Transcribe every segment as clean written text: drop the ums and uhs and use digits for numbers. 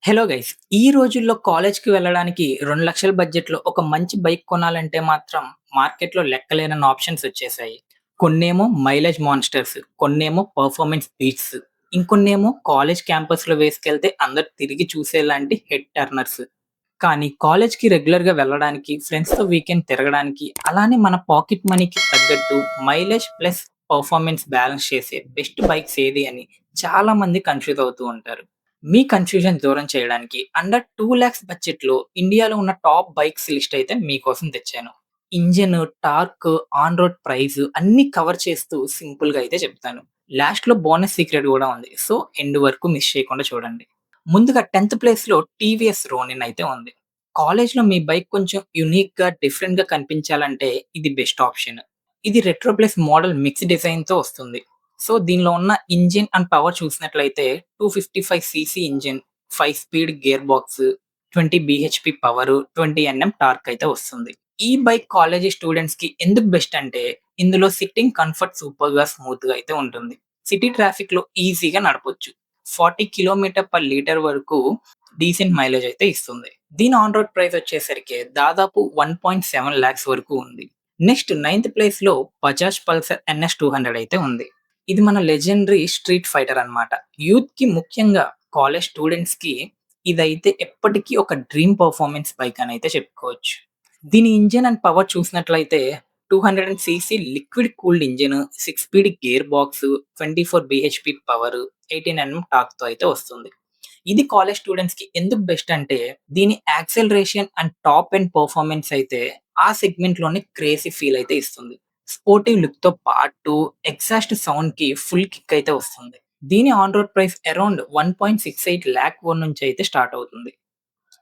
Hello guys! ఈ రోజుల్లో కాలేజ్‌కి వెళ్ళడానికి 2,00,000 బడ్జెట్‌లో ఒక మంచి బైక్ కొనాలంటే మాత్రం మార్కెట్‌లో లెక్కలేనన్ని ఆప్షన్స్ వచ్చేసాయి. కొన్నేమో మైలేజ్ మాన్‌స్టర్స్, కొన్నేమో పర్ఫార్మెన్స్ బీట్స్, ఇంకొన్నేమో కాలేజ్ క్యాంపస్‌లో వేసుకెళ్తే అందరూ తిరిగి చూసేలాంటి హెడ్ టర్నర్స్. కానీ కాలేజ్‌కి రెగ్యులర్‌గా వెళ్ళడానికి, ఫ్రెండ్స్‌తో వీకెండ్ తిరగడానికి, అలానే మన పాకెట్ మనీకి తగ్గట్టు మైలేజ్ ప్లస్ పర్ఫార్మెన్స్ బ్యాలెన్స్ చేసే బెస్ట్ బైక్స్ ఏది అని చాలామంది కన్‌ఫ్యూజ్ అవుతూ ఉంటారు. మీ కన్‌ఫ్యూజన్ దూరం చేయడానికి అండర్ 2,00,000 బడ్జెట్‌లో ఇండియాలో ఉన్న టాప్ బైక్స్ లిస్ట్ అయితే మీకోసం తెచ్చాను. Engine, torque, on road price అన్నీ కవర్ చేస్తూ సింపుల్‌గా అయితే చెప్తాను. లాస్ట్‌లో బోనస్ సీక్రెట్ గూడా ఉంది. సో, ఎండ్ వరకు మిస్ చేయకుండా చూడండి. ముందుగా 10థ్ ప్లేస్‌లో టీవీఎస్ రోనిన్ అయితే ఉంది. కాలేజ్‌లో మీ బైక్ కొంచెం యూనిక్‌గా, డిఫరెంట్‌గా కనిపించాలంటే ఇది బెస్ట్ ఆప్షన్. ఇది రెట్రో ప్లస్ మోడల్ మిక్స్ డిజైన్‌తో వస్తుంది. సో, దీనిలో ఉన్న ఇంజిన్ అండ్ పవర్ చూసినట్లయితే 255 CC engine, 5 speed gear box, 20 BHP power, 20 NM torque అయితే వస్తుంది. ఈ బైక్ కాలేజీ స్టూడెంట్స్‌కి ఎందుకు బెస్ట్ అంటే ఇందులో సిట్టింగ్ కంఫర్ట్ సూపర్‌గా స్మూత్‌గా అయితే ఉంటుంది. సిటీ ట్రాఫిక్‌లో ఈజీగా నడపొచ్చు. 40 కిలోమీటర్ పర్ లీటర్ వరకు డీసెంట్ మైలేజ్ అయితే ఇస్తుంది. దీని ఆన్ రోడ్ ప్రైస్ వచ్చేసరికి దాదాపు 1.7 లాక్స్ వరకు ఉంది. నెక్స్ట్ నైన్త్ ప్లేస్‌లో బజాజ్ పల్సర్ ఎన్ఎస్ 200 అయితే ఉంది. ఇది మన లెజెండరీ స్ట్రీట్ ఫైటర్ అన్నమాట. యూత్‌కి ముఖ్యంగా కాలేజ్ స్టూడెంట్స్‌కి ఇదైతే ఎప్పటికీ ఒక డ్రీమ్ పర్ఫార్మెన్స్ బైక్ అని అయితే చెప్పుకోవచ్చు. దీని ఇంజిన్ అండ్ పవర్ చూసినట్లయితే 200 CC liquid cooled engine, 6 speed gear box, 24 BHP power, 18 NM టార్క్‌తో అయితే వస్తుంది. ఇది కాలేజ్ స్టూడెంట్స్‌కి ఎందుకు బెస్ట్ అంటే దీని acceleration and top end performance అయితే ఆ సెగ్మెంట్‌లోనే క్రేజీ ఫీల్ అయితే ఇస్తుంది. స్పోర్టివ్ లుక్‌తో పాటు ఎగ్జాస్ట్ సౌండ్‌కి ఫుల్ కిక్ అయితే వస్తుంది. దీని on road price around 1.68 lakh నుంచి అయితే స్టార్ట్ అవుతుంది.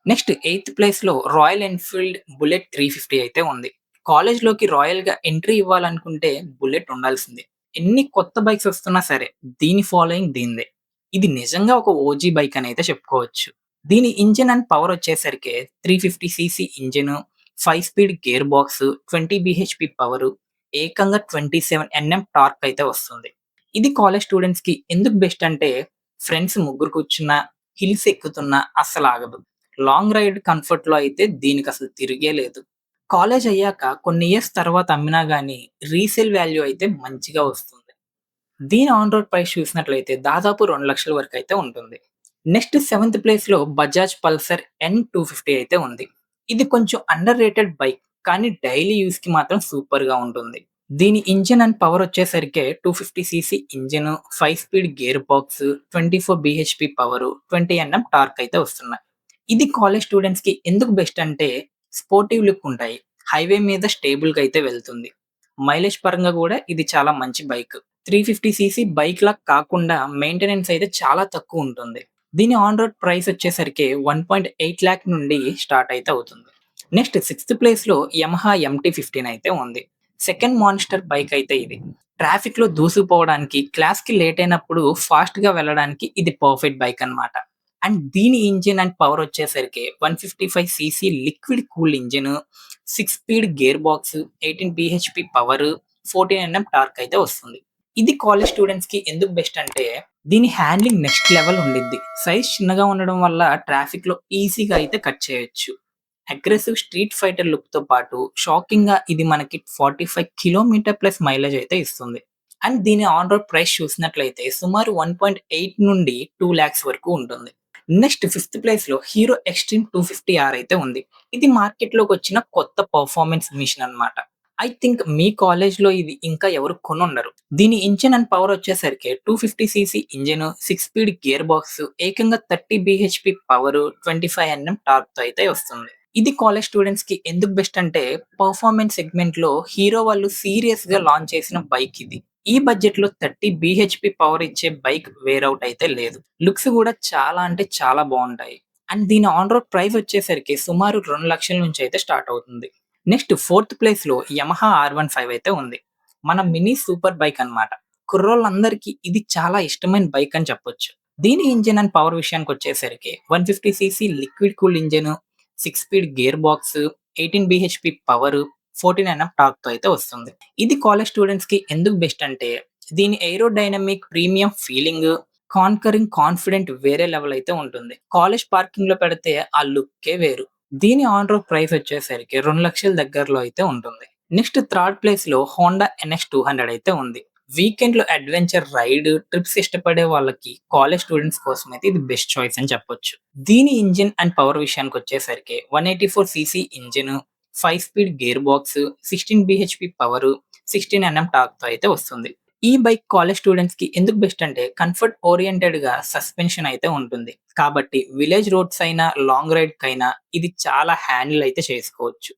నెక్స్ట్ ఎయిత్ ప్లేస్‌లో రాయల్ ఎన్‌ఫీల్డ్ బుల్లెట్ 350 అయితే ఉంది. కాలేజ్‌లోకి రాయల్‌గా ఎంట్రీ ఇవ్వాలనుకుంటే బుల్లెట్ ఉండాల్సిందే. ఎన్ని కొత్త బైక్స్ వస్తున్నా సరే దీని ఫాలోయింగ్ దీనిదే. ఇది నిజంగా ఒక ఓజీ బైక్ అని అయితే చెప్పుకోవచ్చు. దీని ఇంజిన్ అండ్ పవర్ వచ్చేసరికి 350 CC engine, 5 speed gear box, 20 BHP power, ఏకంగా 27 ఎన్ఎం టార్క్ అయితే వస్తుంది. ఇది కాలేజ్ స్టూడెంట్స్‌కి ఎందుకు బెస్ట్ అంటే ఫ్రెండ్స్ ముగ్గురు కూర్చున్నా, హిల్స్ ఎక్కుతున్నా అస్సలాగదు. లాంగ్ రైడ్ కంఫర్ట్‌లో అయితే దీనికసలు తిరిగే లేదు. కాలేజ్ అయ్యాక కొన్ని ఇయర్స్ తర్వాత అమ్మినా గాని రీసేల్ వాల్యూ అయితే మంచిగా వస్తుంది. దీని ఆన్ రోడ్ ప్రైస్ చూసినట్లయితే దాదాపు 2,00,000 వరకైతే ఉంటుంది. నెక్స్ట్ సెవెంత్ ప్లేస్‌లో బజాజ్ పల్సర్ ఎన్ 250 అయితే ఉంది. ఇది కొంచెం అండర్ రేటెడ్ బైక్. కానీ డైలీ యూజ్‌కి మాత్రం సూపర్‌గా ఉంటుంది. దీని ఇంజిన్ అండ్ పవర్ వచ్చేసరికి 250 CC engine, 5 speed gear box, 24 BHP power, 20 NM torque అయితే వస్తున్నాయి. ఇది కాలేజ్ స్టూడెంట్స్‌కి ఎందుకు బెస్ట్ అంటే స్పోర్టివ్ లుక్ ఉంటాయి. హైవే మీద స్టేబుల్‌గా అయితే వెళ్తుంది. మైలేజ్ పరంగా గూడా ఇది చాలా మంచి బైక్. 350 సీసీ బైక్‌లా కాకుండా మెయింటెనెన్స్ అయితే చాలా తక్కువుంటుంది. దీని ఆన్ రోడ్ ప్రైస్ వచ్చేసరికి 1.8 లాక్ నుండి స్టార్ట్ అయితే అవుతుంది. నెక్స్ట్ సిక్స్త్ ప్లేస్‌లో యమహా ఎంటీ-15 అయితే ఉంది. సెకండ్ మాన్‌స్టర్ బైక్ అయితే ఇది. ట్రాఫిక్‌లో దూసుకుపోవడానికి, క్లాస్‌కి లేట్ అయినప్పుడు ఫాస్ట్‌గా వెళ్ళడానికి ఇది పర్ఫెక్ట్ బైక్ అన్నమాట. అండ్ దీని ఇంజిన్ అండ్ పవర్ వచ్చేసరికి 155 CC liquid cooled engine, 6 speed gear box, 18 BHP power, 14 NM torque అయితే వస్తుంది. ఇది కాలేజ్ స్టూడెంట్స్‌కి ఎందుకు బెస్ట్ అంటే దీని హ్యాండ్లింగ్ నెక్స్ట్ లెవెల్ ఉండిద్ది. సైజ్ చిన్నగా ఉండడం వల్ల ట్రాఫిక్‌లో ఈజీగా అయితే కట్ చేయొచ్చు. అగ్రెసివ్ స్ట్రీట్ ఫైటర్ లుక్‌తో పాటు షాకింగ్‌గా ఇది మనకి 45 కిలోమీటర్ ప్లస్ మైలేజ్ అయితే ఇస్తుంది. అండ్ దీని ఆన్ రోడ్ ప్రైస్ చూసినట్లయితే సుమారు 1.8 నుండి 2 లాక్స్ వరకు ఉంటుంది. నెక్స్ట్ ఫిఫ్త్ ప్లేస్‌లో హీరో ఎక్స్‌ట్రీమ్ 250 ఆర్ అయితే ఉంది. ఇది మార్కెట్‌లోకొచ్చిన కొత్త పర్ఫార్మెన్స్ మిషన్ అన్నమాట. ఐ థింక్ మీ కాలేజ్‌లో ఇది ఇంకా ఎవరు కొనుండరు. దీని ఇంజిన్ అండ్ పవర్ వచ్చేసరికి 250 CC engine, 6 speed gear box, ఏకంగా 30 బీహెచ్‌పీ పవర్, 25 ఎన్ఎం టార్క్‌తో అయితే వస్తుంది. ఇది కాలేజ్ స్టూడెంట్స్‌కి ఎందుకు బెస్ట్ అంటే పర్ఫార్మెన్స్ సెగ్మెంట్‌లో హీరో వాళ్ళు సీరియస్‌గా లాంచ్ చేసిన బైక్ ఇది. ఈ బడ్జెట్‌లో 30 బీహెచ్‌పీ పవర్ ఇచ్చే బైక్ వేరౌట్ అయితే లేదు. లుక్స్ గూడా చాలా అంటే చాలా బావుంటాయి. అండ్ దీని ఆన్ రోడ్ ప్రైస్ వచ్చేసరికి సుమారు 2,00,000 నుంచి అయితే స్టార్ట్ అవుతుంది. నెక్స్ట్ ఫోర్త్ ప్లేస్‌లో యమహా ఆర్-15 అయితే ఉంది. మన మినీ సూపర్ బైక్ అన్నమాట. కుర్రోళ్ళందరికీ ఇది చాలా ఇష్టమైన బైక్ అని చెప్పొచ్చు. దీని ఇంజిన్ అండ్ పవర్ విషయానికొచ్చేసరికి 150 CC liquid cooled engine, 6 speed gear box, 18 BHP power, 14 NM టార్క్‌తో అయితే వస్తుంది. ఇది కాలేజ్ స్టూడెంట్స్‌కి ఎందుకు బెస్ట్ అంటే దీని aerodynamic premium feeling, conquering confident వేరే లెవెల్ అయితే ఉంటుంది. కాలేజ్ పార్కింగ్‌లో పెడితే ఆ లుక్కే వేరు. దీని ఆన్ రోడ్ ప్రైస్ వచ్చేసరికి 2,00,000 దగ్గరలో అయితే ఉంటుంది. నెక్స్ట్ థర్డ్ ప్లేస్‌లో హోండా ఎన్ఎక్స్ 200 అయితే ఉంది. వీకెండ్‌లో అడ్వెంచర్ రైడ్, ట్రిప్స్ ఇష్టపడే వాళ్ళకి కాలేజ్ స్టూడెంట్స్ కోసం అయితే ఇది బెస్ట్ చాయిస్ అని చెప్పొచ్చు. దీని ఇంజిన్ అండ్ పవర్ విషయానికొచ్చేసరికి 184 CC engine, 5 speed gear box, 16 BHP power, 16 NM టార్క్‌తో అయితే వస్తుంది. ఈ బైక్ కాలేజ్ స్టూడెంట్స్‌కి ఎందుకు బెస్ట్ అంటే కంఫర్ట్ ఓరియెంటెడ్‌గా సస్పెన్షన్ అయితే ఉంటుంది. కాబట్టి విలేజ్ రోడ్స్ అయినా, లాంగ్ రైడ్‌కైనా ఇది చాలా హ్యాండిల్ అయితే చేసుకోవచ్చు.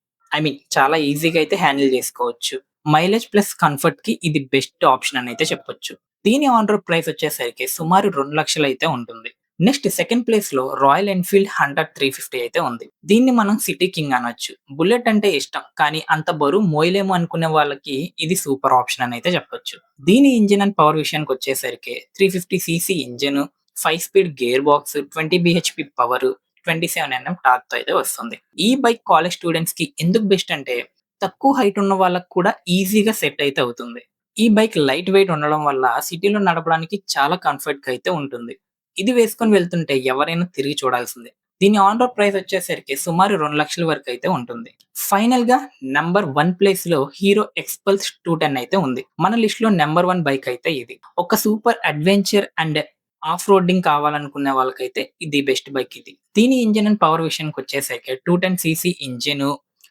చాలా ఈజీగా అయితే హ్యాండిల్ చేసుకోవచ్చు. మైలేజ్ ప్లస్ కంఫర్ట్‌కి ఇది బెస్ట్ ఆప్షన్ అని అయితే చెప్పొచ్చు. దీని ఆన్ రోడ్ ప్రైస్ వచ్చేసరికి సుమారు 2,00,000 అయితే ఉంటుంది. నెక్స్ట్ సెకండ్ ప్లేస్‌లో రాయల్ ఎన్‌ఫీల్డ్ హంటర్ 350 అయితే ఉంది. దీన్ని మనం సిటీ కింగ్ అనొచ్చు. బుల్లెట్ అంటే ఇష్టం. కానీ అంత బరువు మోయలేము అనుకునే వాళ్ళకి ఇది సూపర్ ఆప్షన్ అని అయితే చెప్పొచ్చు. దీని ఇంజిన్ అండ్ పవర్ విషయానికొచ్చేసరికి 350 CC engine, 5 speed gear box, 20 BHP power, 27 NM టార్క్‌తో అయితే వస్తుంది. ఈ బైక్ కాలేజ్ స్టూడెంట్స్‌కి ఎందుకు బెస్ట్ అంటే తక్కువ హైట్ ఉన్న వాళ్ళకి కూడా ఈజీగా సెట్ అయితే అవుతుంది. ఈ బైక్ లైట్ వెయిట్ ఉండడం వల్ల సిటీలో నడపడానికి చాలా కంఫర్ట్‌గా అయితే ఉంటుంది. ఇది వేసుకొని వెళ్తుంటే ఎవరైనా తిరిగి చూడాల్సిందే. దీని ఆన్ రోడ్ ప్రైస్ వచ్చేసరికి సుమారు 2,00,000 వరకు అయితే ఉంటుంది. ఫైనల్‌గా నంబర్ 1 ప్లేస్‌లో హీరో ఎక్స్‌పల్స్ 210 అయితే ఉంది. మన లిస్ట్‌లో నంబర్ 1 బైక్ అయితే ఇది. ఒక super adventure and off roading కావాలనుకునే వాళ్ళకైతే ఇది బెస్ట్ బైక్ ఇది. దీని ఇంజిన్ అండ్ పవర్ విషయానికొచ్చేసరికి 210 CC engine,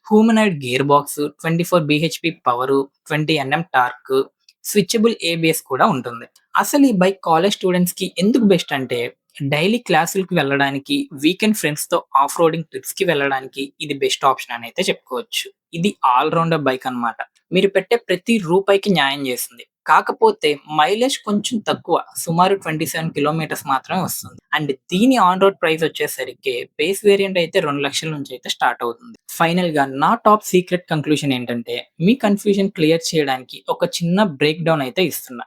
humanoid gear box, 24 BHP power, 20 NM torque, switchable ABS కూడా ఉంటుంది. అసలు ఈ బైక్ కాలేజ్ స్టూడెంట్స్‌కి ఎందుకు బెస్ట్ అంటే డైలీ క్లాసులకి వెళ్ళడానికి, వీకెండ్ ఫ్రెండ్స్‌తో ఆఫ్ రోడింగ్ ట్రిప్స్‌కి వెళ్ళడానికి ఇది బెస్ట్ ఆప్షన్ అని అయితే చెప్పుకోవచ్చు. ఇది ఆల్ రౌండర్ బైక్ అన్నమాట. మీరు పెట్టే ప్రతి రూపాయికి న్యాయం చేస్తుంది. కాకపోతే మైలేజ్ కొంచెం తక్కువ. సుమారు 27 కిలోమీటర్స్ మాత్రమే వస్తుంది. అండ్ దీని ఆన్ రోడ్ ప్రైస్ వచ్చేసరికి బేస్ వేరియంట్ అయితే 2,00,000 నుంచి అయితే స్టార్ట్ అవుతుంది. ఫైనల్‌గా నా టాప్ సీక్రెట్ కంక్లూజన్ ఏంటంటే మీ కన్‌ఫ్యూజన్ క్లియర్ చేయడానికి ఒక చిన్న బ్రేక్ డౌన్ అయితే ఇస్తున్నా.